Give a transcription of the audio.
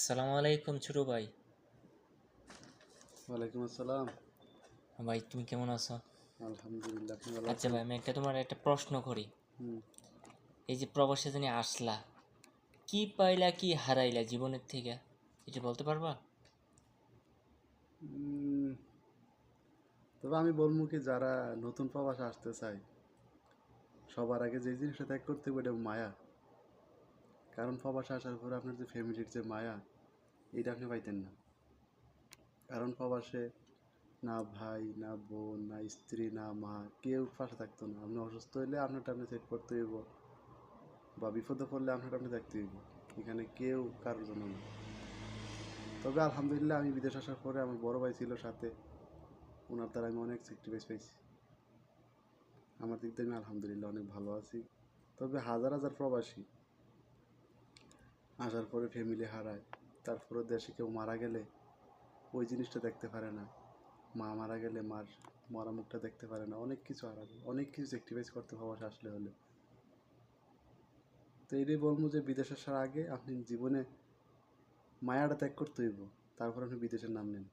আসসালামু আলাইকুম ছোট ভাই। ওয়ালাইকুম আসসালাম। ভাই তুমি কেমন আছো? আলহামদুলিল্লাহ, আপনি ভালো আচ্ছা আছেন? ভাই, আমি তোমার একটা প্রশ্ন করি। হুম। এই যে প্রবাসে জানি আসলা, কি পাইলা কি হারাইলা জীবনের থেকে, এটা বলতে পারবা? উম, তবে আমি বলবো কি, যারা নতুন প্রবাসে আসতে চায় সবার আগে যে জিনিসটা ত্যাগ করতে হবে এটা মায়া। কারণ প্রবাসে আসার পরে আপনার যে ফ্যামিলির যে মায়া, এটা আপনি পাইতেন না। কারণ প্রবাসে না ভাই, না বোন, না স্ত্রী, না মা, কেউ পাশে থাকতো না। আপনি অসুস্থ হইলে আপনারটা আপনি সেট করতে হইব, বা বিপদে পড়লে আপনারটা আপনি দেখতে হইব। এখানে কেউ কারোর জন্য না। তবে আলহামদুলিল্লাহ, আমি বিদেশ আসার পরে আমার বড় ভাই ছিল সাথে, ওনার দ্বারা আমি অনেক স্যাক্রিফাইস পাইছি। আমার দিক থেকে আমি আলহামদুলিল্লাহ অনেক ভালো আছি। তবে হাজার হাজার প্রবাসী আসার পরে ফ্যামিলি হারায়, তারপরে দেশে কেউ মারা গেলে ওই জিনিসটা দেখতে পারে না। মা মারা গেলে মার মরা মুখটা দেখতে পারে না। অনেক কিছু হারাবে, অনেক কিছু স্যাক্রিফাইস করতে প্রবাসে আসলে হলে। তো এটাই বলবো যে বিদেশ আসার আগে আপনি জীবনে মায়াটা ত্যাগ করতে হইব, তারপর আপনি বিদেশের নাম নেন।